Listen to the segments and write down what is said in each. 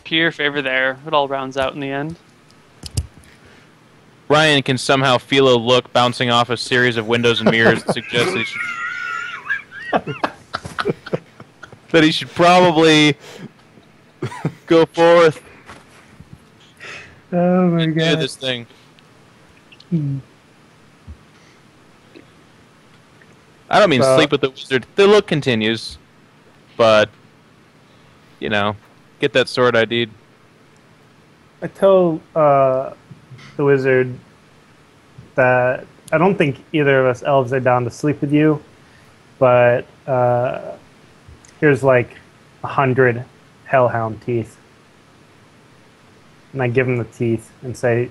here, favor there. It all rounds out in the end. Ryan can somehow feel a look bouncing off a series of windows and mirrors that suggests that he should probably go forth. Oh my and god! do this thing. I don't mean sleep with the wizard. The look continues, but you know, get that sword ID'd. I tell the wizard that I don't think either of us elves are down to sleep with you, but here's like 100 hellhound teeth. And I give him the teeth and say,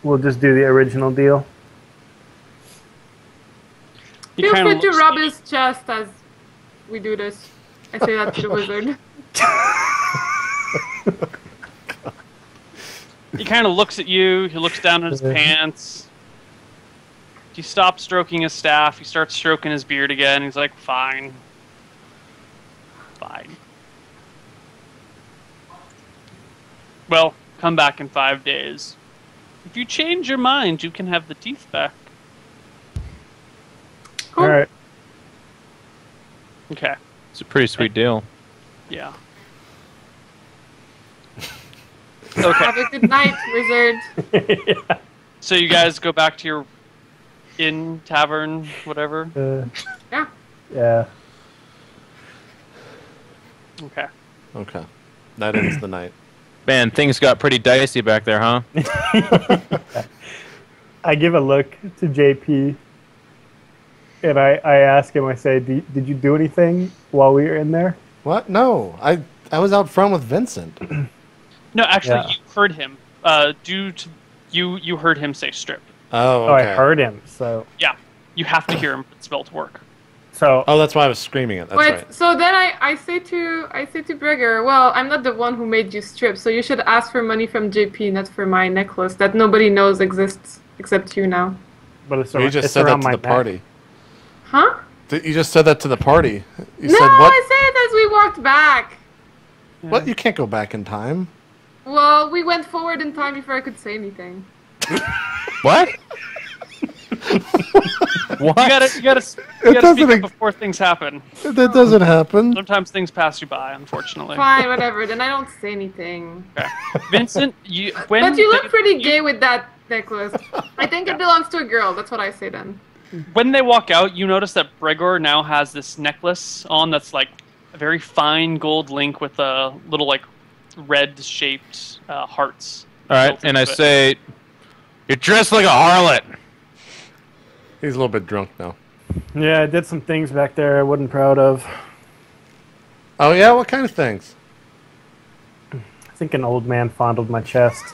we'll just do the original deal. Feel free to rub his chest as we do this. I say that to the wizard. He kind of looks at you. He looks down at his pants. He stops stroking his staff. He starts stroking his beard again. He's like, fine. Fine. Well, come back in 5 days. If you change your mind, you can have the teeth back. Cool. All right. Okay. It's a pretty sweet deal. Yeah. Okay. Have a good night, wizard. Yeah. So you guys go back to your inn, tavern, whatever? Yeah. Yeah. Okay. Okay. That ends the night. Man, things got pretty dicey back there, huh? I give a look to JP, and I ask him, I say, did you do anything while we were in there? What? No. I was out front with Vincent. No, actually, Yeah. you heard him. Due to you heard him say strip. Oh, okay. Oh, I heard him, so... Yeah, you have to hear him for the spell to work. So... Oh, that's why I was screaming it. That's Wait, right. so then I say to Brigger, well, I'm not the one who made you strip, so you should ask for money from JP, not for my necklace that nobody knows exists except you now. But it's You just it's said that around to my the neck. party. Huh? You just said that to the party. You No, said what? I said it as we walked back. What? You can't go back in time. Well, we went forward in time before I could say anything. What? What? You gotta speak doesn't up before things happen. That doesn't happen. Sometimes things pass you by, unfortunately. Fine, whatever. Then I don't say anything. Okay. Vincent, But you look pretty gay with that necklace. I think it belongs to a girl. That's what I say then. When they walk out, you notice that Bregor now has this necklace on that's like a very fine gold link with a little like red-shaped hearts. All right, built and I into it. say, you're dressed like a harlot. He's a little bit drunk now. Yeah, I did some things back there I wasn't proud of. Oh, yeah? What kind of things? I think an old man fondled my chest.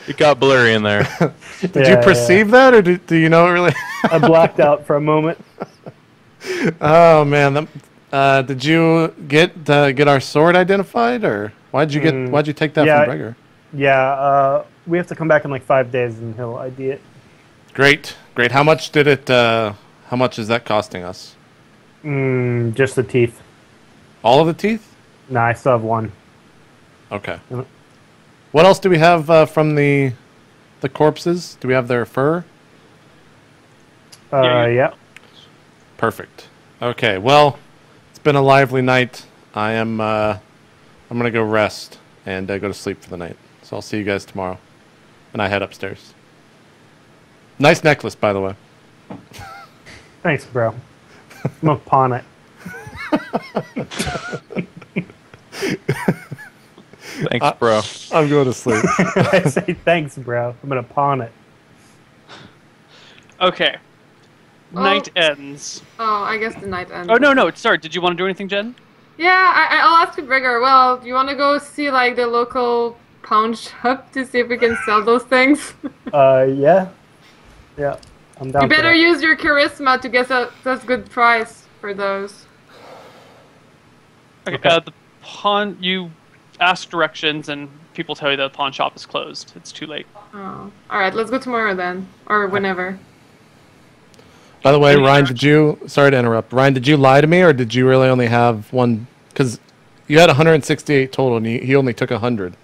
It got blurry in there. Did you perceive that, or do you know it really? I blacked out for a moment. Oh, man. Did you get our sword identified, or why'd you take that yeah, from Bregger? Yeah, we have to come back in like 5 days and he'll ID it. Great. How much did it? How much is that costing us? Just the teeth. All of the teeth? Nah, I still have one. Okay. What else do we have from the corpses? Do we have their fur? Yeah. Perfect. Okay. Well, it's been a lively night. I'm gonna go rest and go to sleep for the night. So I'll see you guys tomorrow. And I head upstairs. Nice necklace, by the way. Thanks, bro. I'm gonna pawn it. Thanks, bro. I'm going to sleep. I say thanks, bro. I'm gonna pawn it. Okay. Oh. Night ends. Oh, I guess the night ends. Oh, no. Sorry, did you want to do anything, Jen? Yeah, I'll ask Brigger. Well, do you want to go see like the local pawn shop to see if we can sell those things? Yeah. Yeah. I'm down You for better that. use your charisma to get a good price for those. Okay. Okay. The pawn. You ask directions, and people tell you that the pawn shop is closed. It's too late. Oh, all right. Let's go tomorrow then, or whenever. By the way, Ryan, sorry to interrupt. Ryan, did you lie to me, or did you really only have one? Because You had 168 total, and he only took 100.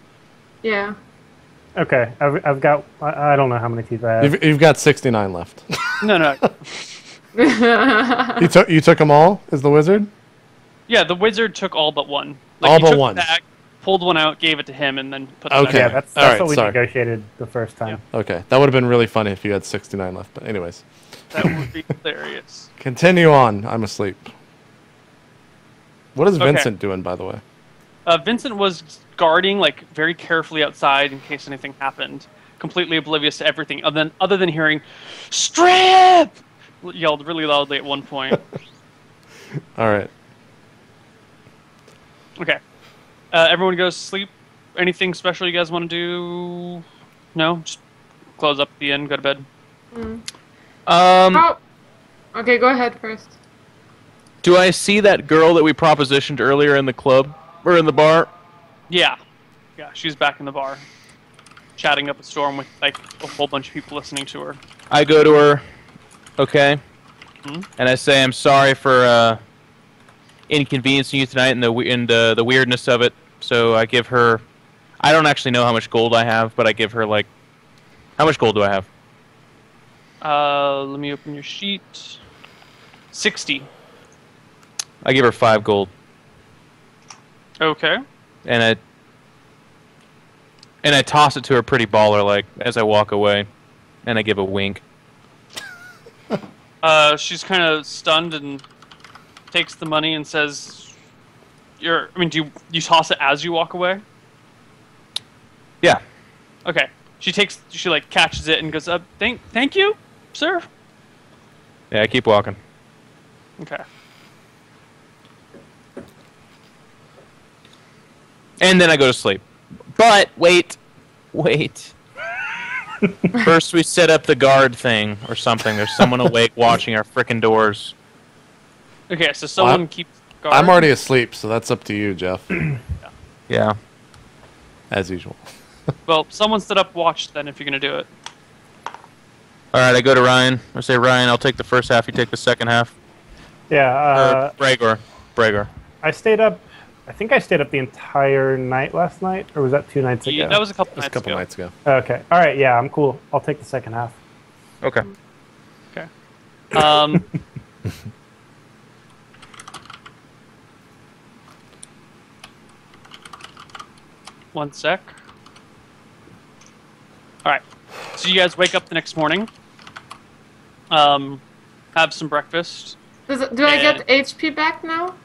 Yeah. Okay, I've got. I don't know how many teeth I have. You've got 69 left. No. You took them all as the wizard? Yeah, the wizard took all but one. All he but took one. The bag, pulled one out, gave it to him, and then put the Okay. Yeah, back. that's All right, what we sorry. negotiated the first time. Okay, that would have been really funny if you had 69 left. But anyways, That would be hilarious. continue on. I'm asleep. What is Okay. Vincent doing, by the way? Vincent was guarding, like, very carefully outside in case anything happened, completely oblivious to everything, other than hearing, "Strip!" yelled really loudly at one point. All right. Okay. Everyone goes to sleep. Anything special you guys want to do? No? Just close up at the end, go to bed. Oh. Okay, go ahead first. Do I see that girl that we propositioned earlier in the club or in the bar? Yeah. Yeah, she's back in the bar. Chatting up a storm with, like, a whole bunch of people listening to her. I go to her, okay, and I say I'm sorry for inconveniencing you tonight and the weirdness of it. So I give her. I don't actually know how much gold I have, but I give her like. How much gold do I have? Let me open your sheet. 60. I give her 5 gold, Okay. and I toss it to her pretty baller like as I walk away, and I give a wink. She's kind of stunned and takes the money and says, do you toss it as you walk away? Yeah. Okay. She like catches it and goes, thank you, sir. Yeah, I keep walking. Okay. And then I go to sleep. But wait. First we set up the guard thing or something. There's someone awake watching our frickin' doors. Okay, so someone keeps guard. I'm already asleep, so that's up to you, Jeff. Yeah. As usual. Well, someone stood up watch then if you're going to do it. Alright, I go to Ryan. I say, Ryan, I'll take the first half, you take the second half. Yeah. Braegor. I stayed up. I think I stayed up the entire night last night, or was that 2 nights ago? Yeah, that was a couple Just a nights couple ago. nights ago. Okay. All right. Yeah, I'm cool. I'll take the second half. Okay. Okay. One sec. Alright. So you guys wake up the next morning. Have some breakfast. Do I get HP back now?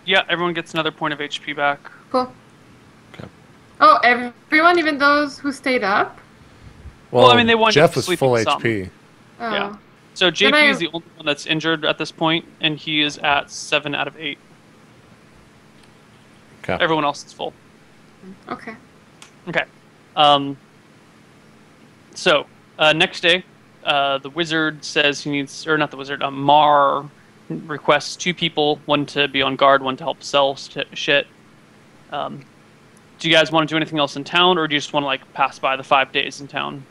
Yeah, everyone gets another point of HP back. Cool. Okay. Oh, everyone, even those who stayed up? Well, I mean, they want you Jeff to was sleep full in some. HP. Oh. Yeah. So Then JP is the only one that's injured at this point, and he is at 7 out of 8. Okay. Everyone else is full. Okay. Okay. So, next day, the wizard says he needs, or not the wizard, Mar requests 2 people, one to be on guard, one to help sell shit. Do you guys want to do anything else in town, or do you just want to, like, pass by the 5 days in town?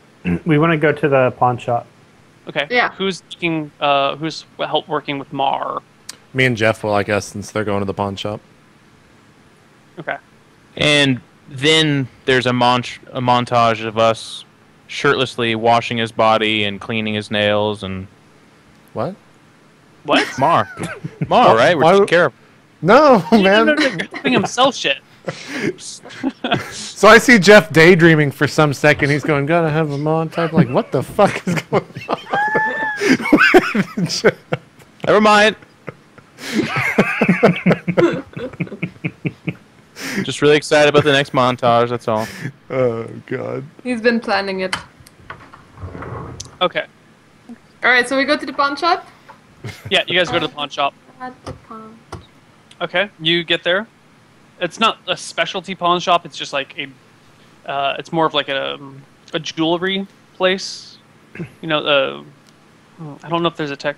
We want to go to the pawn shop. Okay. Yeah. Who's working with Mar? Me and Jeff will, I guess, since they're going to the pawn shop. Okay. And then there's a montage of us shirtlessly washing his body and cleaning his nails and... What? What? Mar, right? We're taking care of... No, man. Helping him sell shit. So I see Jeff daydreaming for some second. He's going, gotta have a montage. Like, what the fuck is going on? Never mind. Just really excited about the next montage, that's all. Oh, God. He's been planning it. Okay. Alright, so we go to the pawn shop? Yeah, you guys go to the pawn shop. At the pawn. Okay, you get there. It's not a specialty pawn shop. It's just like it's more of like a jewelry place. You know, I don't know if there's a tech.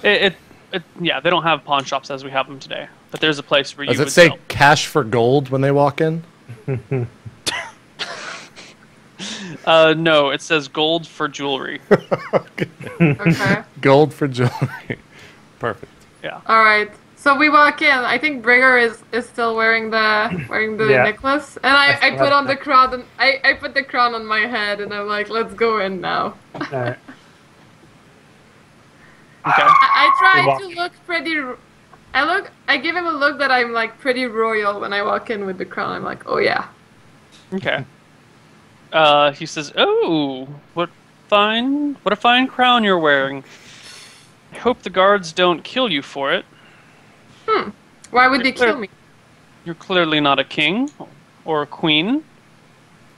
Yeah, they don't have pawn shops as we have them today. But there's a place where Does you it would say sell. cash for gold when they walk in? No, it says gold for jewelry. Okay. Gold for jewelry. Perfect. Yeah. Alright. So we walk in. I think Brigger is still wearing the Yeah. necklace, and I still put have on that. the crown. And I put the crown on my head, and I'm like, let's go in now. Alright. Okay. I try walk. to look pretty. I give him a look that I'm like pretty royal when I walk in with the crown. I'm like, oh yeah. Okay. He says, "Oh, what a fine crown you're wearing. I hope the guards don't kill you for it. Why would they kill me? You're clearly not a king or a queen,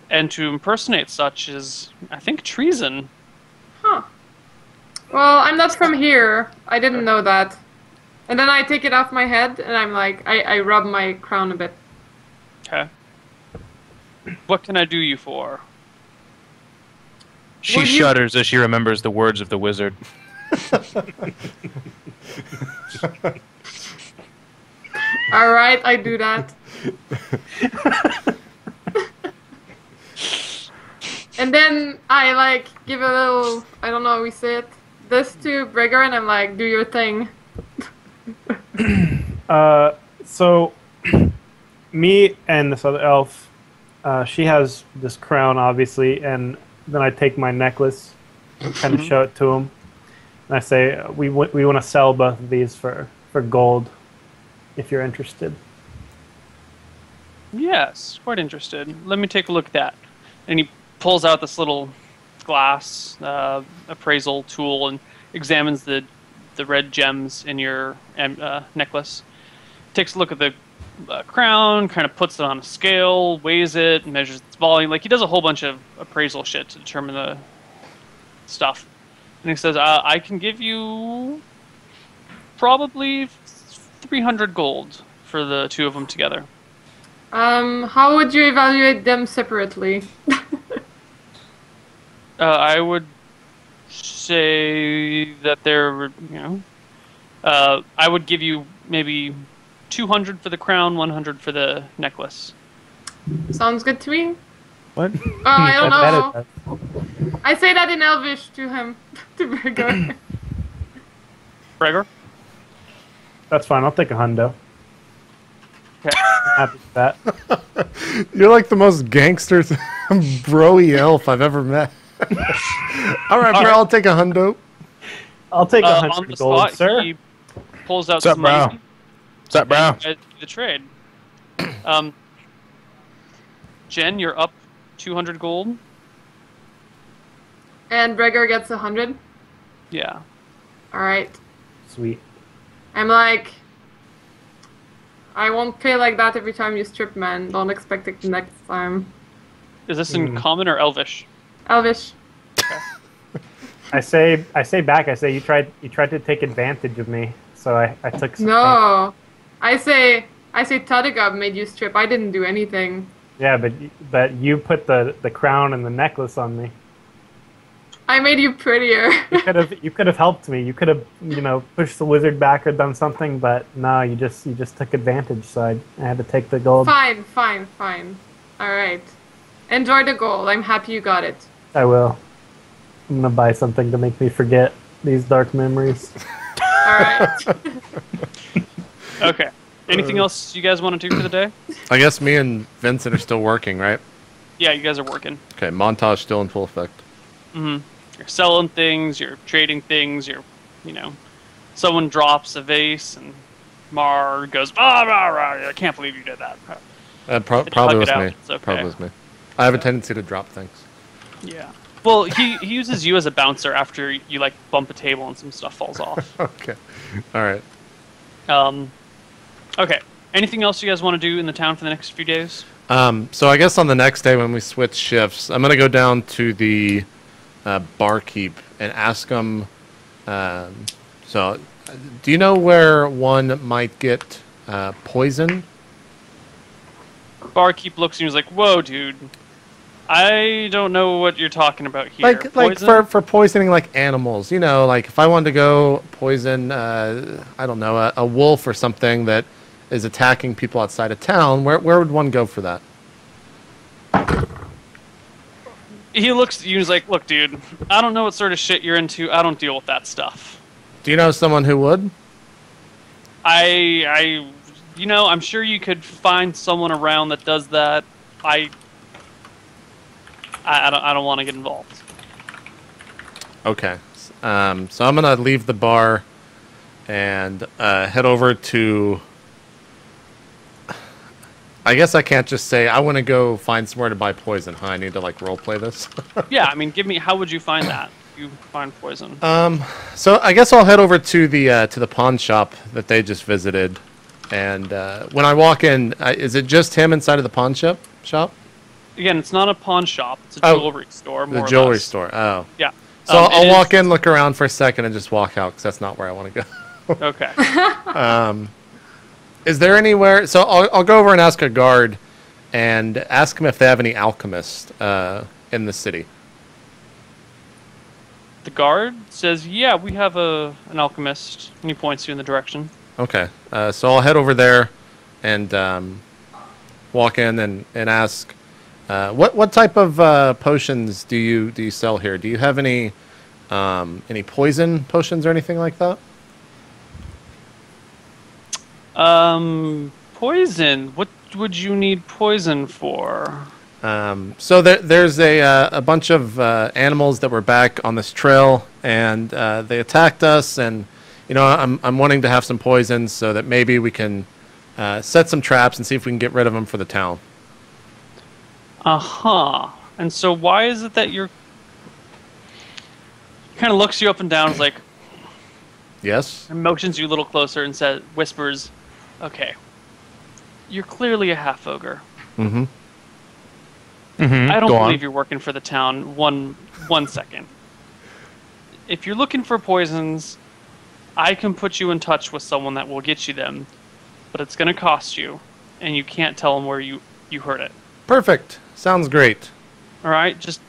and to impersonate such is, I think, treason." Huh. Well, I'm not from here. I didn't know that. And then I take it off my head, and I'm like, I rub my crown a bit. Okay. What can I do you for? She Would you- shudders as she remembers the words of the wizard. All right, I do that. And then I like give a little, I don't know how we say it, this to Brigger, and I'm like, do your thing. So, me and this other elf, she has this crown, obviously, and then I take my necklace and kind of show it to him. And I say, we want to sell both of these for gold, if you're interested. Yes, quite interested. Let me take a look at that. And he pulls out this little glass appraisal tool and examines the red gems in your necklace. Takes a look at the crown, kind of puts it on a scale, weighs it, measures its volume. Like, he does a whole bunch of appraisal shit to determine the stuff. And he says, I can give you probably 300 gold for the two of them together. How would you evaluate them separately? I would say that they're, I would give you maybe 200 for the crown, 100 for the necklace. Sounds good to me. What? Oh, I don't know. know. I say that in Elvish to him, to Brigger. Gregor? That's fine. I'll take a hundo. Okay. I'm happy with that. You're like the most gangster, bro-y elf I've ever met. All right, bro, I'll take a hundo. I'll take a On the 100 gold, spot, sir. he pulls out What's up, some bro? money. What's up, bro? and the trade. Jen, you're up 200 gold. And Brigger gets 100. Yeah. Alright. Sweet. I'm like, I won't pay like that every time you strip, man. Don't expect it next time. Is this in common or Elvish? Elvish. I say back. I say you tried to take advantage of me, so I took some. No. I say Tadagab made you strip. I didn't do anything. Yeah, but you put the crown and the necklace on me. I made you prettier. You could have helped me. You could have pushed the wizard back or done something, but no, you just took advantage. So I had to take the gold. Fine. Alright. Enjoy the gold. I'm happy you got it. I will. I'm gonna buy something to make me forget these dark memories. Alright. Okay. Anything else you guys want to do for the day? I guess me and Vincent are still working, right? Yeah, you guys are working. Okay, montage still in full effect. Mm-hmm. You're selling things, you're trading things, someone drops a vase and Mar goes, I can't believe you did that. Probably hug was it out, me. it's okay. Probably was me. I have a tendency to drop things. Yeah. Well, he uses you as a bouncer after you bump a table and some stuff falls off. Okay. All right. Okay. Anything else you guys want to do in the town for the next few days? So I guess on the next day when we switch shifts, I'm gonna go down to the barkeep and ask him. So, do you know where one might get poison? Barkeep looks at you and is like, "Whoa, dude. I don't know what you're talking about here. Like for poisoning like animals, like if I wanted to go poison, I don't know, a wolf or something that is attacking people outside of town, where would one go for that? He looks at you and is like, "Look, dude, I don't know what sort of shit you're into. I don't deal with that stuff." Do you know someone who would? I'm sure you could find someone around that does that. I don't want to get involved. Okay. So I'm gonna leave the bar and head over to. I guess I can't just say I want to go find somewhere to buy poison. Huh? I need to like role play this. Yeah, I mean, how would you find that? You find poison. So I guess I'll head over to the pawn shop that they just visited, and when I walk in, is it just him inside of the pawn shop? Again, it's not a pawn shop. It's a jewelry store. The jewelry store. Oh. Yeah. So I'll walk in, look around for a second, and just walk out because that's not where I want to go. Okay. Is there anywhere? So I'll go over and ask a guard, and ask him if they have any alchemists in the city. The guard says, "Yeah, we have an alchemist," and he points you in the direction. Okay. So I'll head over there, and walk in and ask, what type of potions do you sell here? Do you have any poison potions or anything like that? Poison. What would you need poison for? So there's a bunch of animals that were back on this trail, and they attacked us, and I'm wanting to have some poison so that maybe we can set some traps and see if we can get rid of them for the town. And so why is it that you're... Kind of looks you up and down, is like... Yes? And motions you a little closer and whispers, "Okay, you're clearly a half-ogre. Mm-hmm. I don't believe you're working for the town. One second. If you're looking for poisons, I can put you in touch with someone that will get you them, but it's going to cost you, and you can't tell them where you heard it." Perfect. Sounds great. All right, just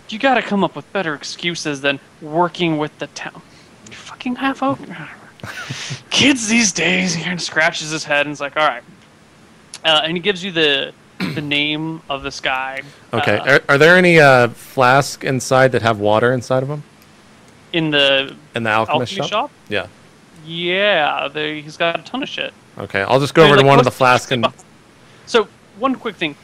you got to come up with better excuses than working with the town. You're fucking half-ogre. Kids these days. He kind of scratches his head and is like, "All right," and he gives you the name of this guy. Okay. Are there any flasks inside that have water inside of them? In the alchemist shop? Yeah. Yeah, he's got a ton of shit. Okay, I'll just go over to one of the flasks and... So, one quick thing.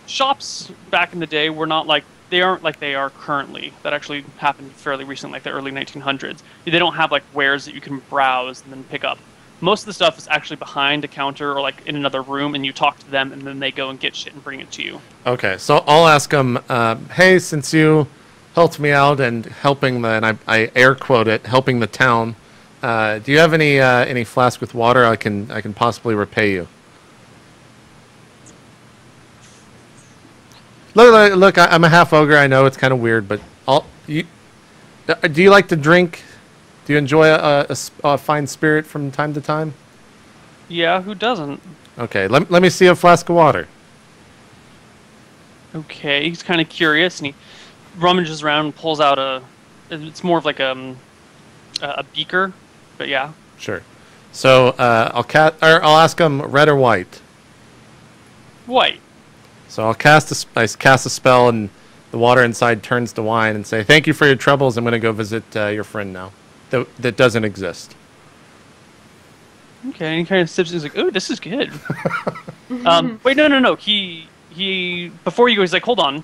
Shops back in the day were not like... They aren't like they are currently. That actually happened fairly recently, like the early 1900s. They don't have like wares that you can browse and then pick up. Most of the stuff is actually behind a counter or like in another room, and you talk to them, and then they go and get shit and bring it to you. Okay, so I'll ask them, hey, since you helped me out and helping and I air quote it, helping the town, do you have any flask with water I can possibly repay you? Look, I'm a half ogre. I know it's kind of weird, but do you like to drink? Do you enjoy a fine spirit from time to time? Yeah, who doesn't? Okay, let me see a flask of water. Okay, he's kind of curious, and he rummages around and pulls out it's more of like a beaker, but yeah. Sure. So I'll ask him red or white. White. So I cast a spell, and the water inside turns to wine, and say, "Thank you for your troubles. I'm going to go visit your friend now." That doesn't exist. Okay, and he kind of sips. He's like, "Oh, this is good." Wait, no. He before you go, he's like, "Hold on."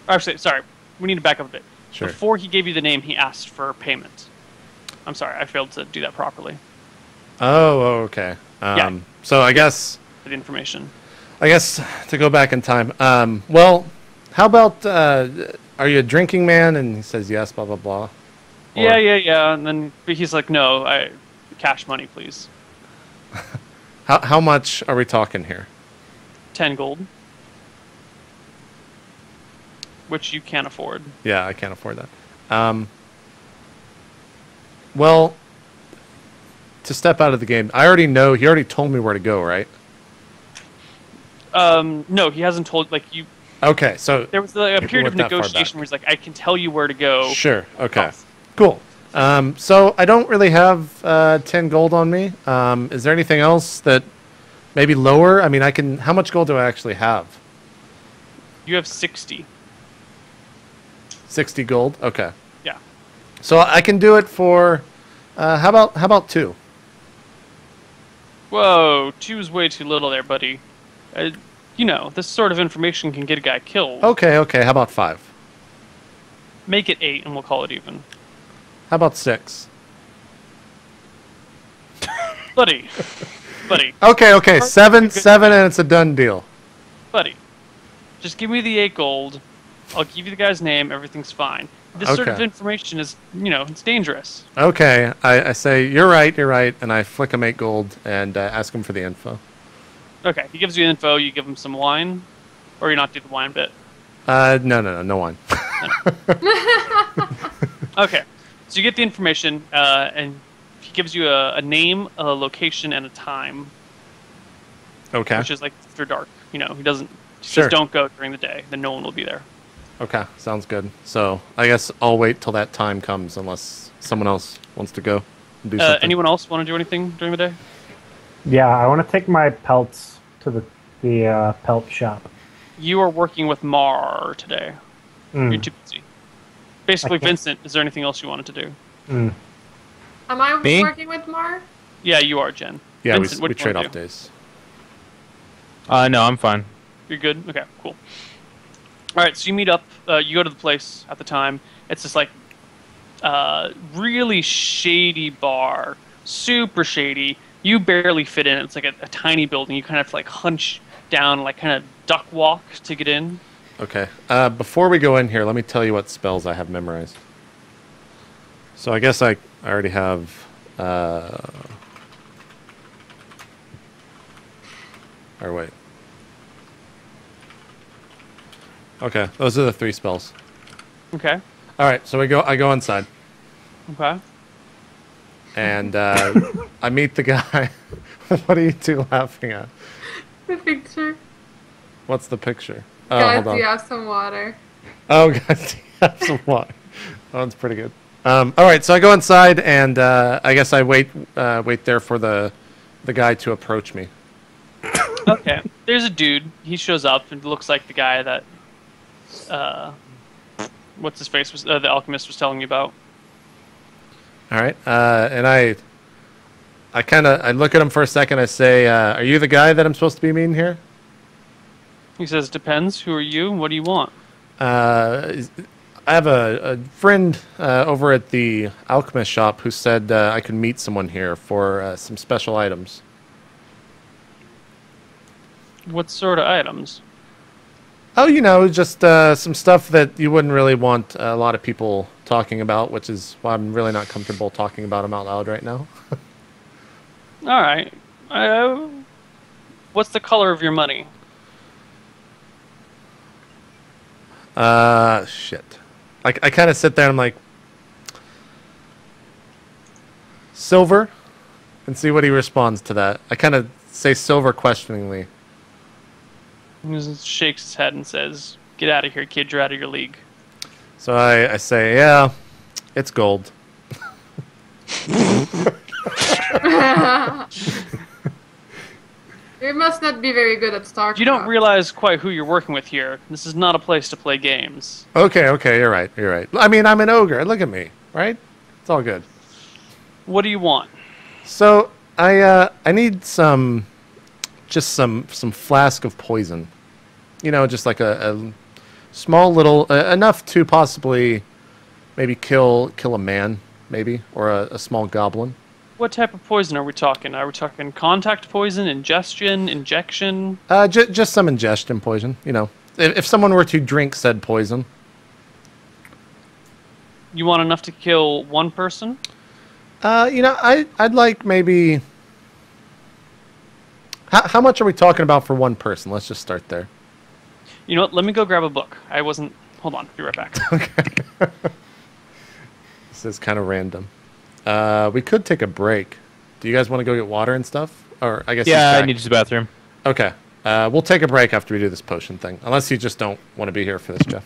Actually, sorry, we need to back up a bit. Sure. Before he gave you the name, he asked for payment. I'm sorry, I failed to do that properly. Oh, okay. Yeah. So I guess for the information. I guess to go back in time. Well, how about are you a drinking man? And he says yes, blah blah blah. Or... Yeah. And then he's like, "No, cash money, please." How much are we talking here? 10 gold. Which you can't afford. Yeah, I can't afford that. Well, to step out of the game, I already know. He already told me where to go, right? No, he hasn't told. Like you. Okay, so there was a period of negotiation where he's like, "I can tell you where to go." Sure. Okay. Cool. So I don't really have 10 gold on me. Is there anything else that maybe lower? I mean, I can. How much gold do I actually have? You have 60. 60 gold. Okay. Yeah. So I can do it for. How about 2? Whoa, 2 is way too little there, buddy. You know, this sort of information can get a guy killed. Okay, okay. How about 5? Make it 8 and we'll call it even. How about 6? Buddy. Buddy. Okay, okay. 7, and it's a done deal. Buddy. Just give me the 8 gold. I'll give you the guy's name. Everything's fine. This sort of Okay. information is, you know, it's dangerous. Okay, I say, you're right, and I flick him 8 gold and ask him for the info. Okay, he gives you info, you give him some wine, or you not do the wine bit. No wine. Okay, so you get the information, and he gives you a name, a location, and a time, Okay. which is like after dark. You know, he doesn't. Sure. Just don't go during the day. Then no one will be there. Okay, sounds good. So I guess I'll wait till that time comes, unless someone else wants to go and do something. Anyone else want to do anything during the day? Yeah, I want to take my pelts to the pelt shop. You are working with Mar today. You're too busy. Basically, Okay. Vincent, is there anything else you wanted to do? Mm. Am I Me? working with Mar? Yeah, you are, Jen. Yeah, Vincent, what we do you trade wanna off do? days. No, I'm fine. You're good? Okay, cool. Alright, so you meet up, you go to the place at the time. It's this, like, really shady bar. Super shady. You barely fit in. It's like a tiny building. You kind of have to, like, hunch down, like, kind of duck walk to get in. Okay. Before we go in here, let me tell you what spells I have memorized. So I guess I already have... Or wait. Okay, those are the 3 spells. Okay. All right, so I go inside, Okay. and I meet the guy. What are you two laughing at? The picture. What's the picture? Oh, Guys, hold do on. you have some water? Oh, guys, do you have some water? That one's pretty good. All right, so I go inside, and I guess I wait there for the guy to approach me. Okay. There's a dude. He shows up and looks like the guy that, what's his face was the alchemist was telling you about. All right, and I look at him for a second. I say, "Are you the guy that I'm supposed to be meeting here?" He says, "Depends. Who are you? What do you want?" I have a friend over at the alchemist shop who said I could meet someone here for some special items. What sort of items? Oh, you know, just some stuff that you wouldn't really want a lot of people talking about, which is why I'm really not comfortable talking about them out loud right now. All right. What's the color of your money? Shit. I kind of sit there and I'm like, silver, and see what he responds to that. I kind of say silver questioningly. He just shakes his head and says, "Get out of here, kid. You're out of your league." So I say, yeah, it's gold. You must not be very good at StarCraft. You don't realize quite who you're working with here. This is not a place to play games. Okay, you're right. I mean, I'm an ogre. Look at me, right? It's all good. What do you want? So I need some flask of poison. You know, just like a small little enough to possibly maybe kill a man, maybe, or a small goblin. What type of poison are we talking? Are we talking contact poison, ingestion, injection? Just some ingestion poison. You know, if someone were to drink said poison. You want enough to kill one person? You know, I'd like maybe. How much are we talking about for one person? Let's just start there. You know what? Let me go grab a book. I wasn't... Hold on. Be right back. Okay. This is kind of random. We could take a break. Do you guys want to go get water and stuff? Or I guess. Yeah, I need to use the bathroom. Okay. We'll take a break after we do this potion thing. Unless you just don't want to be here for this, Jeff.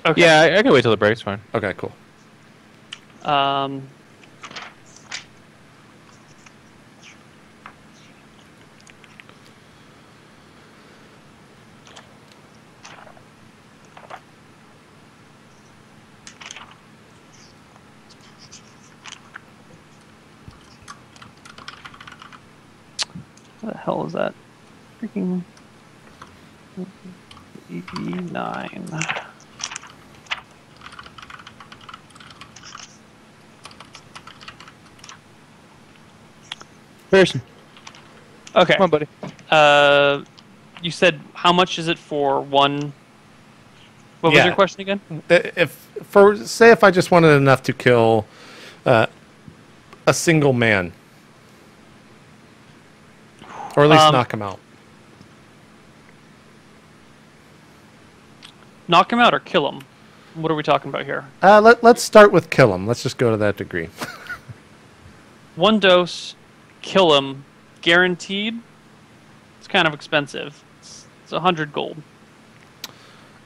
Okay. Yeah, I can wait till the break. It's fine. Okay, cool. What the hell is that? Freaking EB9. Pearson. Okay. Come on, buddy. You said how much is it for one? What was Yeah. your question again? Say if I just wanted enough to kill a single man, or at least knock him out. Knock him out or kill him? What are we talking about here? Let's start with kill him. Let's just go to that degree. One dose, kill him, guaranteed. It's kind of expensive. It's 100 gold.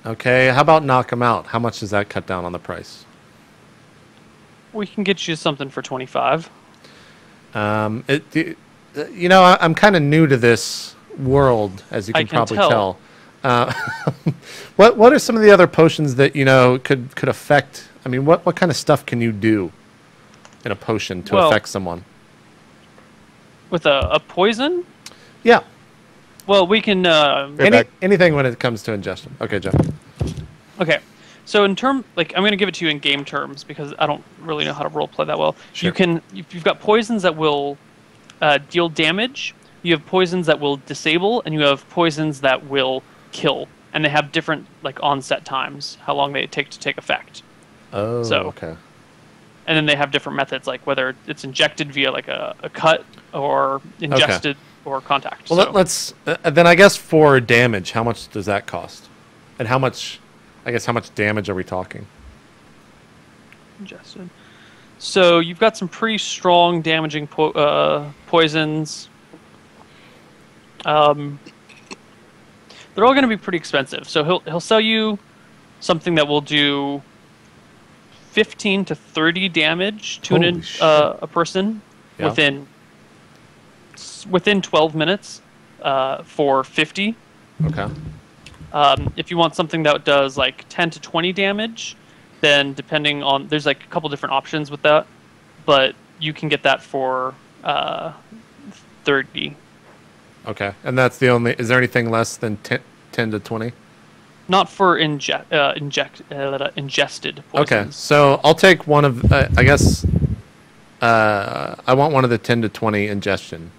Okay, how about knock him out? How much does that cut down on the price? We can get you something for 25. I'm kind of new to this world, as you can probably tell. What are some of the other potions that could affect? I mean, what kind of stuff can you do in a potion to affect someone? With a poison? Yeah. Well, we can. Anything when it comes to ingestion. Okay, Jeff. Okay. So I'm going to give it to you in game terms because I don't really know how to role play that well. Sure. You've got poisons that will deal damage. You have poisons that will disable, and you have poisons that will kill. And they have different onset times, how long they take to take effect. Oh, okay. And then they have different methods, like whether it's injected via a cut or ingested or contact. Well, let's then I guess for damage, how much does that cost? And how much damage are we talking? Ingested. So you've got some pretty strong damaging poisons. They're all going to be pretty expensive. So he'll sell you something that will do 15 to 30 damage to a person within 12 minutes for 50. Okay. If you want something that does 10 to 20 damage, then depending on there's a couple different options with that, but you can get that for 30. Okay, and that's the only. Is there anything less than 10 to 20? Not for ingested poisons. Okay, so I'll take one of. I guess I want one of the 10 to 20 ingestion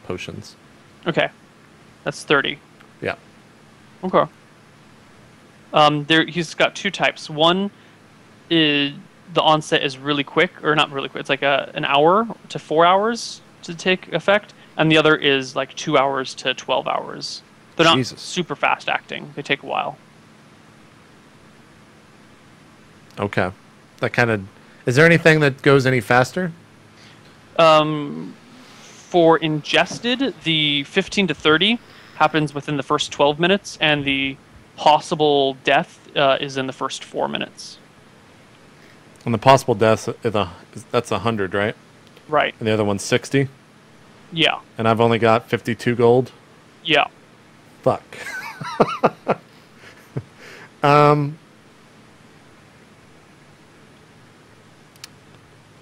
potions. Okay, that's 30. Yeah. Okay. He's got two types. One is the onset is really quick, or not really quick. It's an hour to 4 hours to take effect, and the other is 2 hours to 12 hours. They're not super fast acting. They take a while. Okay. That kind of. Is there anything that goes any faster? For ingested, the 15 to 30 happens within the first 12 minutes, and the possible death is in the first 4 minutes. And the possible death that's 100, right? Right. And the other one's 60. Yeah. And I've only got 52 gold. Yeah. Fuck.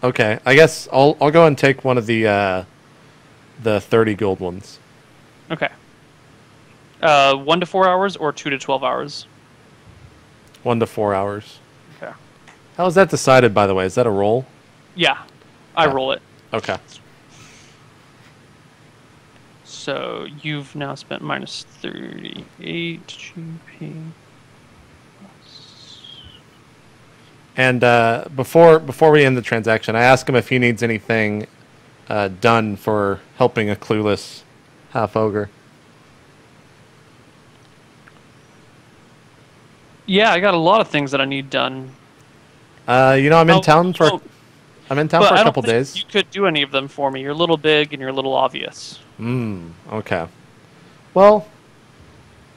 Okay, I guess I'll go ahead and take one of the 30 gold ones. Okay. 1 to 4 hours or 2 to 12 hours? 1 to 4 hours. Okay. How is that decided, by the way? Is that a roll? Yeah, I roll it. Okay. So you've now spent minus 38 GP. And before we end the transaction, I ask him if he needs anything done for helping a clueless half-ogre. Yeah, I got a lot of things that I need done. I'm in town for a couple days. You could do any of them for me. You're a little big and you're a little obvious. Okay. Well,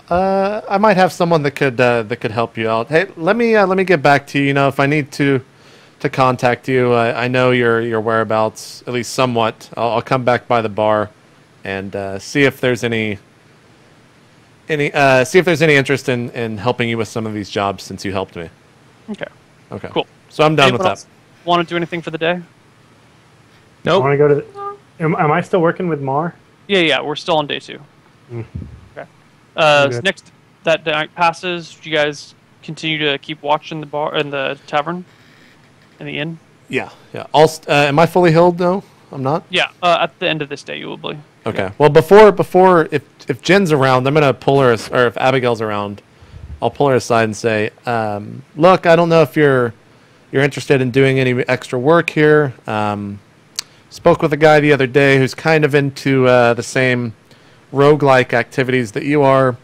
I might have someone that could help you out. Hey, let me get back to you. If I need to contact you, I know your whereabouts at least somewhat. I'll come back by the bar and see if there's any interest in helping you with some of these jobs since you helped me. Okay. Cool. So I'm done with that. Want to do anything for the day? Nope. I want to go to. Am I still working with Mar? Yeah, we're still on day 2. Mm. Okay. Okay. So next that night passes, do you guys continue to keep watch in the bar, in the tavern, in the inn? Yeah. Am I fully healed though? I'm not. Yeah. At the end of this day, you will be. Okay. Yeah. Well, before if Jen's around, I'm gonna pull her, or if Abigail's around, I'll pull her aside and say, "Look, I don't know if you're interested in doing any extra work here. Spoke with a guy the other day who's kind of into the same roguelike activities that you are.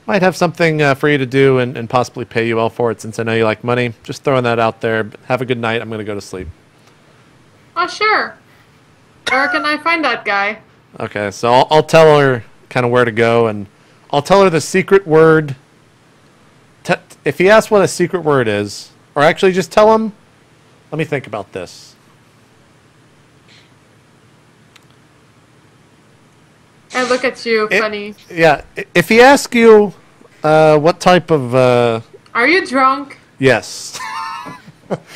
Might have something for you to do and possibly pay you well for it, since I know you like money. Just throwing that out there. Have a good night. I'm gonna go to sleep." Oh, sure. Where can I find that guy? Okay, so I'll tell her kind of where to go, and I'll tell her the secret word. If he asks what a secret word is, or actually just tell him, let me think about this. I look at you, funny. Yeah, if he asks you what type of... Are you drunk? Yes.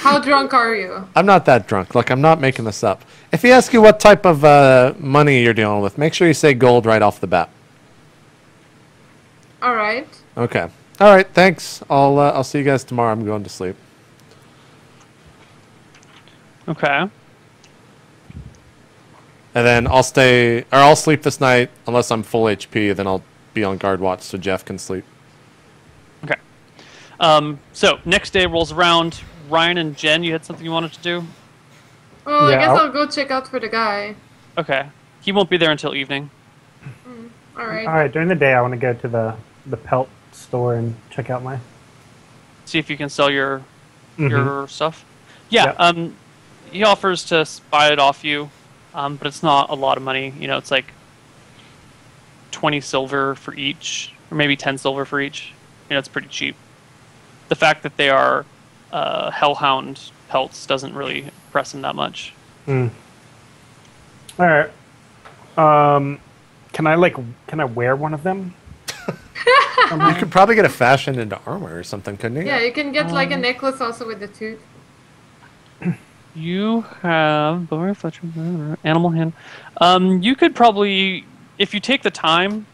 How drunk are you? I'm not that drunk. Look, I'm not making this up. If he asks you what type of money you're dealing with, make sure you say gold right off the bat. All right. Okay. All right, thanks. I'll see you guys tomorrow. I'm going to sleep. Okay. And then I'll sleep this night unless I'm full HP. Then I'll be on guard watch so Jeff can sleep. Okay. So next day rolls around. Ryan and Jen, you had something you wanted to do? Well, Yeah, I guess I'll- I'll go check out for the guy. Okay. He won't be there until evening. All right. All right, during the day, I want to go to the pelt store and check out my. See if you can sell your Mhm. stuff. Yeah. Yep. He offers to buy it off you, but it's not a lot of money. You know, it's like 20 silver for each, or maybe 10 silver for each. You know, it's pretty cheap. The fact that they are hellhound pelts doesn't really impress him that much. Mm. All right. Can I wear one of them? You could probably get a fashion into armor or something, couldn't you? Yeah, you can get like a necklace also with the tooth. You have bow fletcher, animal hand. You could probably, if you take the time,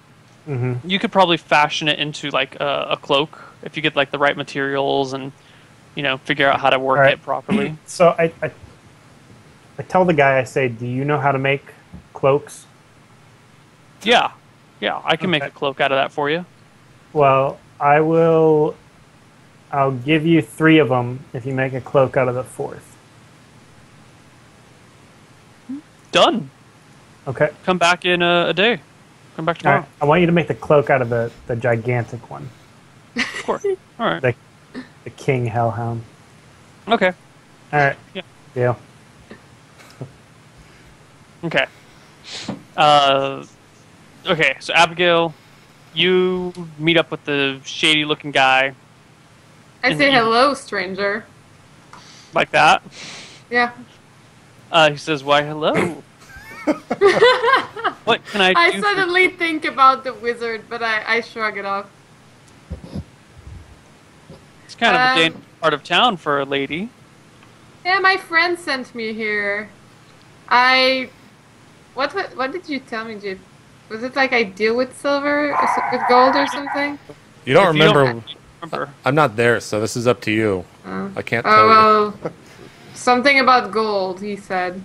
Mm-hmm. you could probably fashion it into like a cloak if you get like the right materials and figure out how to work All right. it properly. So I tell the guy, I say, "Do you know how to make cloaks?" Yeah, I can make Okay. a cloak out of that for you. Well, I'll give you 3 of them if you make a cloak out of the 4th. Done. Okay. Come back in a day. Come back All tomorrow. right. I want you to make the cloak out of the gigantic one, Of course. All right. the King Hellhound. Okay. All right. Yeah. Deal. Okay. Okay, so Abigail, you meet up with the shady-looking guy I say hello, stranger. like that. Yeah. He says, "Why, hello. What can I do I for suddenly think about the wizard, but I shrug it off. It's kind of a dangerous part of town for a lady." Yeah, my friend sent me here. What did you tell me, Jip? Was it like I deal with silver, with gold or something? You don't If you don't remember. remember. I'm not there, so this is up to you. Oh. I can't tell Oh, you. well, something about gold, he said.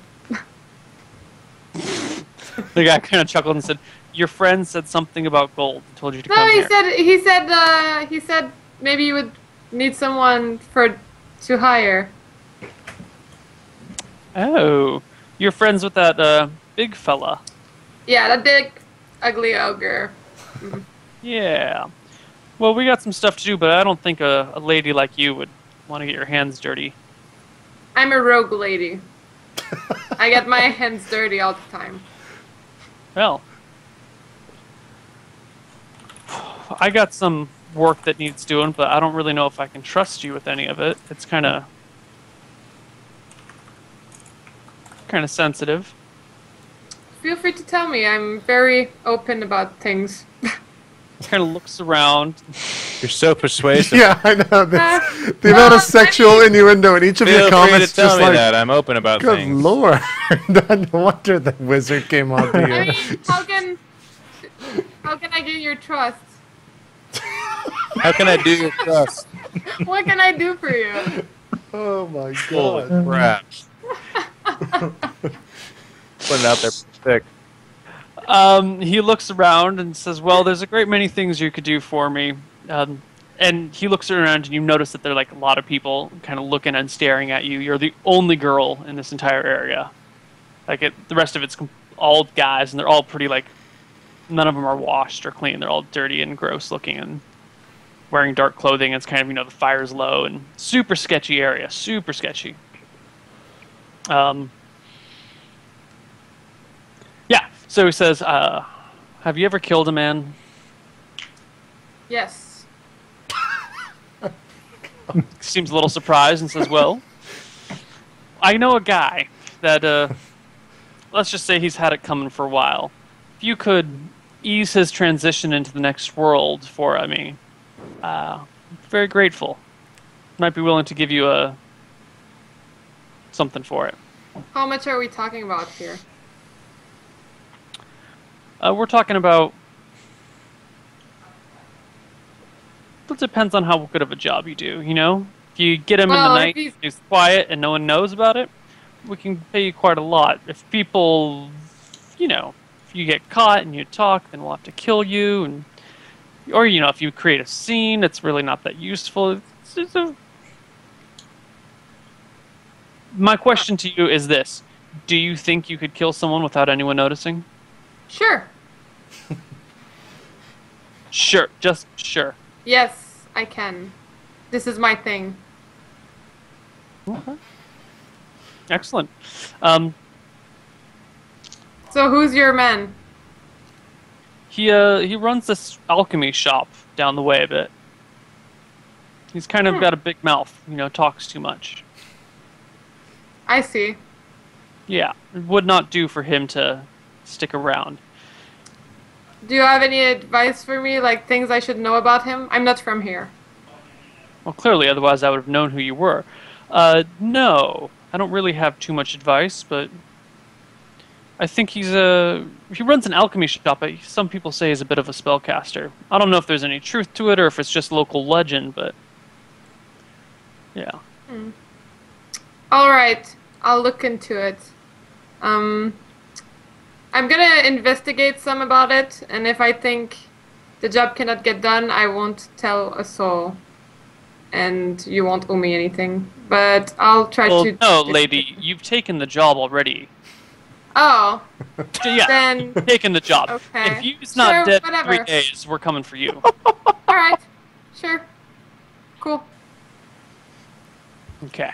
The guy kind of chuckled and said, "Your friend said something about gold and told you to No, come he here." he said maybe you would need someone to hire. Oh, you're friends with that big fella. Yeah, that big, ugly ogre. Yeah. Well, we got some stuff to do, but I don't think a lady like you would want to get your hands dirty. I'm a rogue lady. I get my hands dirty all the time. Well, I got some work that needs doing, but I don't really know if I can trust you with any of it. It's kind of sensitive. Feel free to tell me. I'm very open about things. Kind of looks around. You're so persuasive. Yeah, I know. The amount of sexual innuendo in each of your Feel free comments to tell just me like, that. I'm open about good things. lord. No wonder the wizard came on to I you. mean, how can I gain your trust? How can I do your trust? What can I do for you? Oh my Holy god. crap. Put it out there thick. He looks around and says, well, there's a great many things you could do for me. And he looks around and you notice that there are like a lot of people kind of looking and staring at you. You're the only girl in this entire area. Like the rest of it's all guys, and they're all pretty like, none of them are washed or clean. They're all dirty and gross looking and wearing dark clothing. It's kind of, the fire's low and super sketchy area, super sketchy. Yeah, so he says, have you ever killed a man? Yes. Seems a little surprised and says, well, I know a guy that, let's just say he's had it coming for a while. If you could ease his transition into the next world for me, very grateful. Might be willing to give you something for it. How much are we talking about here? We're talking about... It depends on how good of a job you do, If you get him in the night, he's quiet, and no one knows about it, we can pay you quite a lot. If people, if you get caught and you talk, then we'll have to kill you. And, or, if you create a scene, it's really not that useful. My question to you is this. Do you think you could kill someone without anyone noticing? Sure. Sure, just sure. Yes, I can. This is my thing. Okay. Excellent. So who's your man? He runs this alchemy shop down the way a bit. He's kind of got a big mouth, talks too much. I see. Yeah, it would not do for him to stick around. Do you have any advice for me, like things I should know about him? I'm not from here. Well, clearly, otherwise I would have known who you were. No, I don't really have too much advice, but I think he runs an alchemy shop, but some people say he's a bit of a spellcaster. I don't know if there's any truth to it or if it's just local legend, but yeah. Alright, I'll look into it. I'm gonna investigate some about it, and if I think the job cannot get done, I won't tell a soul. And you won't owe me anything. But I'll try to... No, lady, you've taken the job already. Oh. Yeah, Then... you've taken the job. Okay. If he's not dead in whatever. 3 days, we're coming for you. Alright. Sure. Cool. Okay.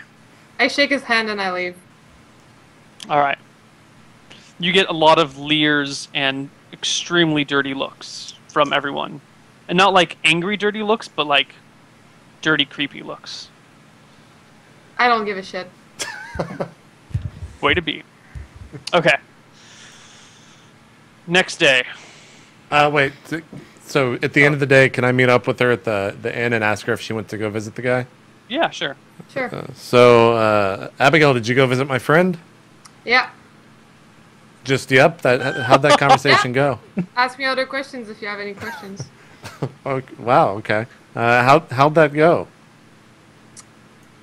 I shake his hand and I leave. Alright. You get a lot of leers and extremely dirty looks from everyone. And not like angry dirty looks, but like dirty creepy looks. I don't give a shit. Way to be. Okay. Next day. Wait. So at the end of the day, can I meet up with her at the inn and ask her if she went to go visit the guy? Yeah, sure. Sure. So Abigail, did you go visit my friend? Yeah. Just yep. How'd that conversation go? Ask me other questions if you have any questions. Okay, wow. Okay. How'd that go?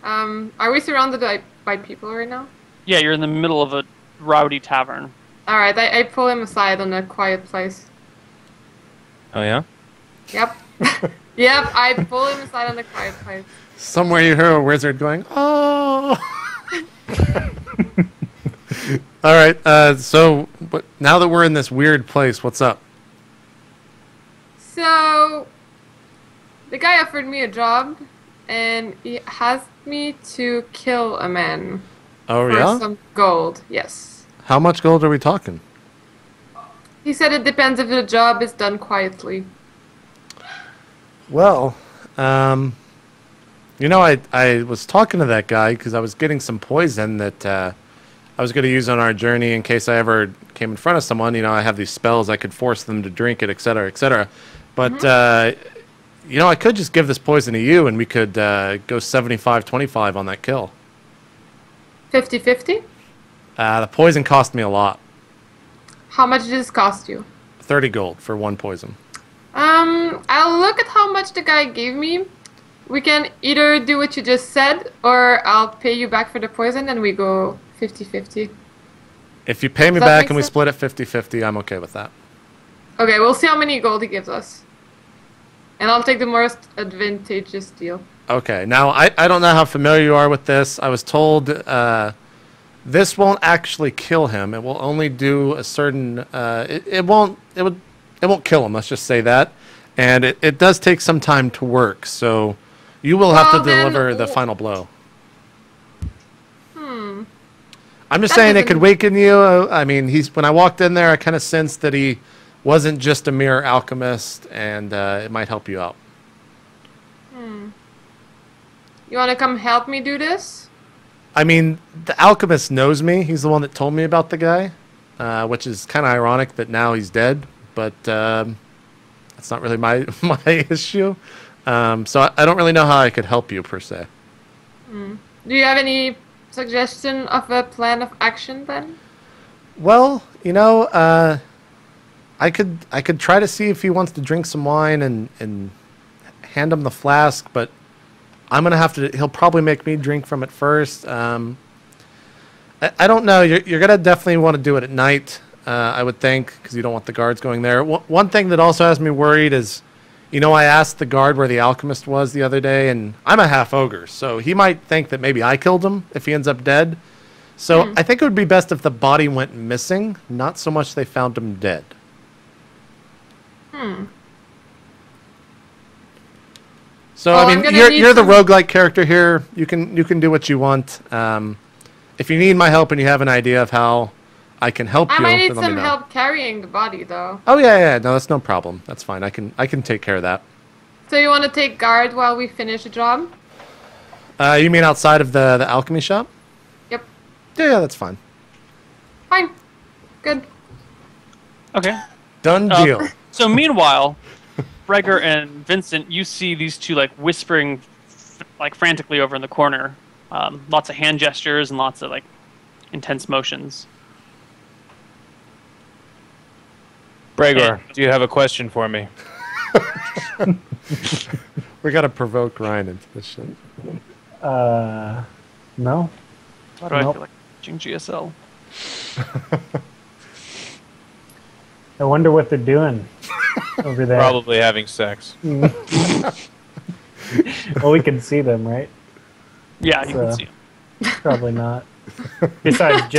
Are we surrounded by people right now? Yeah, you're in the middle of a rowdy tavern. Alright, I pull him aside on a quiet place. Oh, yeah? Yep. Yep, I pull him aside on a quiet place. Somewhere you hear a wizard going, oh. All right. So now that we're in this weird place, what's up? So, the guy offered me a job, and he asked me to kill a man. Oh, for yeah? some gold, yes. How much gold are we talking? He said it depends if the job is done quietly. Well, you know, I was talking to that guy because I was getting some poison that I was going to use on our journey in case I ever came in front of someone. You know, I have these spells I could force them to drink it, etc., etc. But You know, I could just give this poison to you, and we could go 75-25 on that kill. 50-50? The poison cost me a lot. How much did this cost you? 30 gold for one poison. I'll look at how much the guy gave me. We can either do what you just said, or I'll pay you back for the poison and we go 50-50. If you pay me Does that back make and we sense? split it 50-50, I'm okay with that. Okay, we'll see how many gold he gives us. And I'll take the most advantageous deal. Okay, now I don't know how familiar you are with this. I was told this won't actually kill him. It will only do a certain. It won't kill him. Let's just say that. And it does take some time to work. So you will have to deliver the final blow. I'm just saying it could weaken you. I mean, when I walked in there, I kind of sensed that he wasn't just a mere alchemist, and it might help you out. You want to come help me do this? I mean, the alchemist knows me. He's the one that told me about the guy, which is kind of ironic that now he's dead, but that's not really my issue. So I don't really know how I could help you, per se. Do you have any suggestion of a plan of action, then? Well, you know, I could try to see if he wants to drink some wine and hand him the flask, but I'm gonna have to. He'll probably make me drink from it first. I don't know. You're gonna definitely want to do it at night, I would think, because you don't want the guards going there. One thing that also has me worried is, you know, I asked the guard where the alchemist was the other day, and I'm a half ogre, so he might think that maybe I killed him if he ends up dead. So I think it would be best if the body went missing, not so much they found him dead. So Well, I I'm mean, gonna need you're the some- roguelike character here. You can do what you want. If you need my help and you have an idea of how I can help I you, might need then let me some know. help carrying the body, though. Oh yeah, no, that's no problem. That's fine. I can take care of that. So you want to take guard while we finish the job? You mean outside of the alchemy shop? Yep. Yeah, that's fine. Fine. Good. Okay. Done deal. So meanwhile, Breger and Vincent, you see these two like whispering, like frantically over in the corner. Lots of hand gestures and lots of like intense motions. Bregor, do you have a question for me? We gotta provoke Ryan into this shit. No. Why do I Nope. feel like watching GSL? I wonder what they're doing over there. Probably having sex. Well, we can see them, right? Yeah, you can So- see 'em. Probably not. Besides,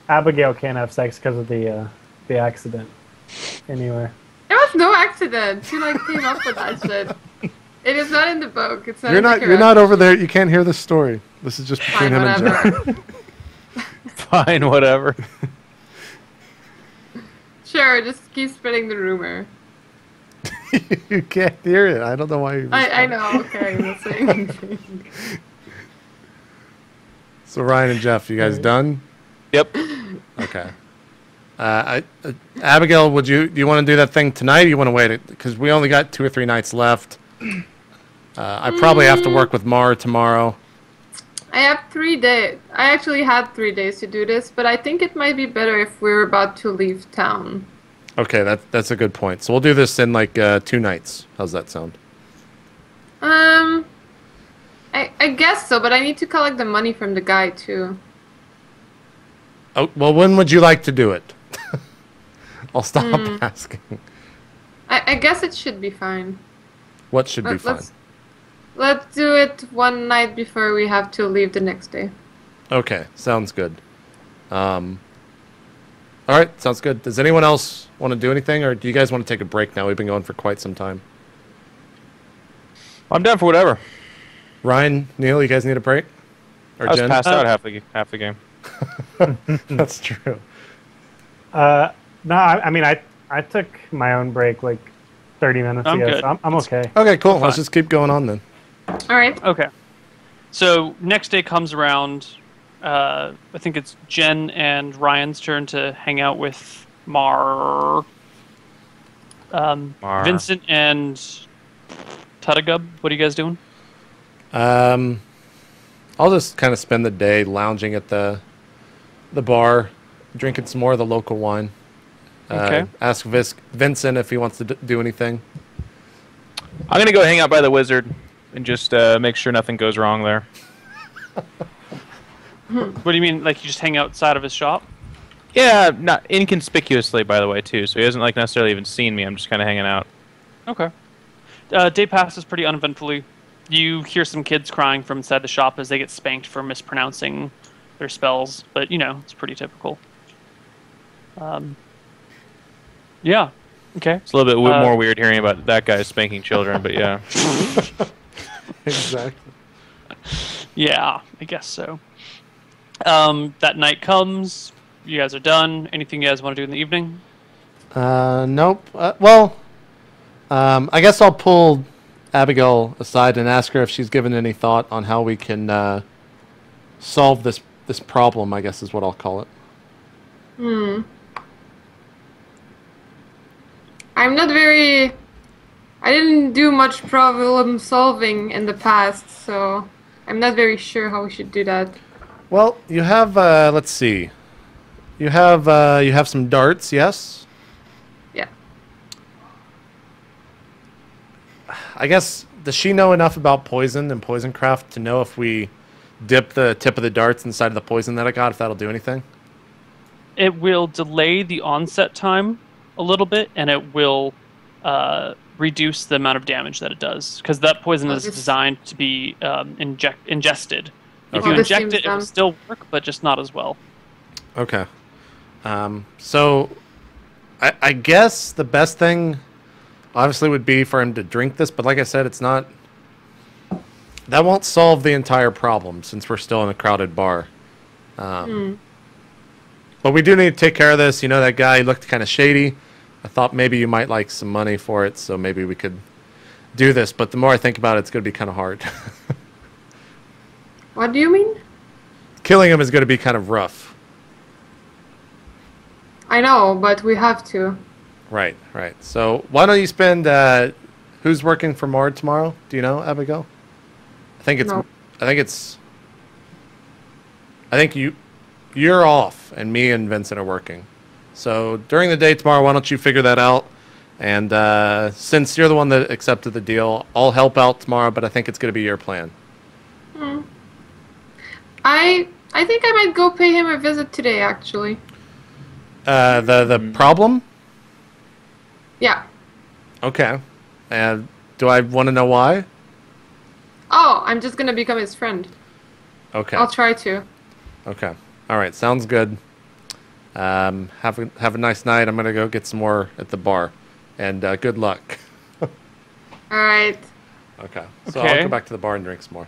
Abigail can't have sex because of the accident. Anyway. There was no accident. She like came up with that shit. It is not in the book. It's not. You're in the not correct- over there. You can't hear this story. This is just between Fine, him and Jeff. whatever. Fine, whatever. Sure, just keep spreading the rumor. You can't hear it. I don't know why you. I know. Okay, I'm not saying anything. So Ryan and Jeff, you guys done? Yep. Okay. Abigail, do you want to do that thing tonight? Or you want to wait? Because we only got 2 or 3 nights left. I probably have to work with Mara tomorrow. I have 3 days. I actually had 3 days to do this, but I think it might be better if we're about to leave town. Okay, that's a good point. So we'll do this in like 2 nights. How's that sound? I guess so, but I need to collect the money from the guy too. Oh, well, when would you like to do it? I'll stop asking. I guess it should be fine. What should be fine? Let's do it one night before we have to leave the next day. Okay, sounds good. All right, sounds good. Does anyone else want to do anything, or do you guys want to take a break now? We've been going for quite some time. I'm down for whatever. Ryan, Neil, you guys need a break? Or I was Jen? passed out half the game. That's true. No, I mean, I took my own break like 30 minutes I'm ago, good. so I'm okay. Okay, cool. Let's fine. just keep going on then. All right. Okay. So next day comes around. I think it's Jen and Ryan's turn to hang out with Mar. Mar. Vincent and Tutagub, what are you guys doing? I'll just kind of spend the day lounging at the bar, drinking some more of the local wine. Okay. Ask Vincent if he wants to do anything. I'm gonna go hang out by the wizard and just make sure nothing goes wrong there. What do you mean? Like you just hang outside of his shop? Yeah, not inconspicuously, by the way, too. So he hasn't like necessarily even seen me. I'm just kind of hanging out. Okay. Day passes pretty uneventfully. You hear some kids crying from inside the shop as they get spanked for mispronouncing their spells, but you know it's pretty typical. Yeah. Okay. It's a little bit more weird hearing about that guy spanking children, but yeah. Exactly. Yeah, I guess so. That night comes. You guys are done. Anything you guys want to do in the evening? Nope. Well, I guess I'll pull Abigail aside and ask her if she's given any thought on how we can solve this problem, I guess is what I'll call it. I didn't do much problem solving in the past, so I'm not very sure how we should do that. Well, you have, let's see. You have some darts, yes? Yeah. I guess, does she know enough about poison and poisoncraft to know if we dip the tip of the darts inside of the poison that I got, if that'll do anything? It will delay the onset time a little bit, and it will reduce the amount of damage that it does, because that poison is designed to be ingested. If you inject it, it will still work, but just not as well. Okay. So, I guess the best thing, obviously, would be for him to drink this, but like I said, it's not... That won't solve the entire problem, since we're still in a crowded bar. But we do need to take care of this. You know, that guy looked kind of shady. I thought maybe you might like some money for it, so maybe we could do this. But the more I think about it, it's going to be kind of hard. What do you mean? Killing him is going to be kind of rough. I know, but we have to. Right. So why don't you spend... who's working for Mard tomorrow? Do you know, Abigail? I think you're off, and me and Vincent are working. So during the day tomorrow, why don't you figure that out? And since you're the one that accepted the deal, I'll help out tomorrow, but I think it's going to be your plan. I think I might go pay him a visit today, actually. The problem? Yeah. Okay. And do I want to know why? Oh, I'm just gonna become his friend. Okay. I'll try to. Okay. All right. Sounds good. Have a nice night. I'm gonna go get some more at the bar, and good luck. All right. Okay. So I'll go back to the bar and drink some more.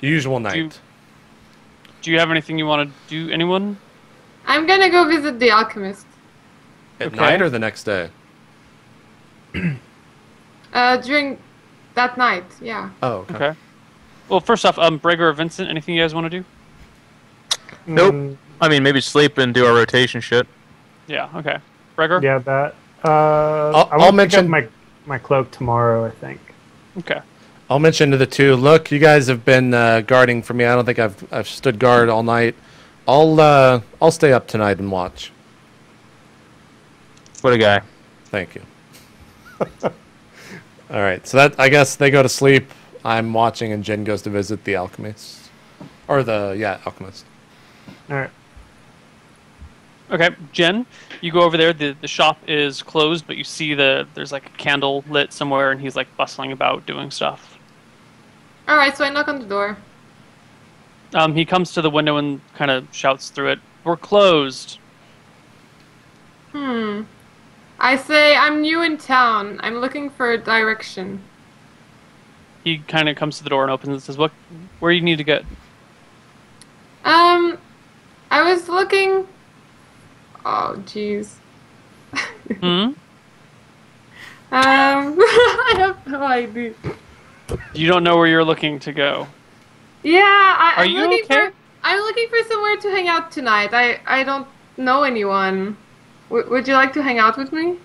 Usual night. Do you have anything you want to do? Anyone? I'm gonna go visit the alchemist. At night or the next day? During that night, yeah. Oh, okay. Well, first off, Brager or Vincent, anything you guys want to do? Nope. I mean, maybe sleep and do our rotation shit. Yeah, okay. Brager? Yeah, that. I'll mention my cloak tomorrow, I think. Okay. I'll mention to the two, look, you guys have been guarding for me. I don't think I've stood guard all night. I'll stay up tonight and watch. What a guy. Thank you. All right, so that I guess they go to sleep. I'm watching, and Jen goes to visit the alchemist, or alchemist. All right. Okay, Jen, you go over there. The shop is closed, but you see there's like a candle lit somewhere, and he's like bustling about doing stuff. All right, so I knock on the door. He comes to the window and kind of shouts through it, "We're closed." I say, I'm new in town. I'm looking for a direction. He kind of comes to the door and opens and says, "Where do you need to get?" I was looking... Oh, jeez. I have no idea. You don't know where you're looking to go. Yeah, I'm looking okay? I'm looking for somewhere to hang out tonight. I don't know anyone. Would you like to hang out with me?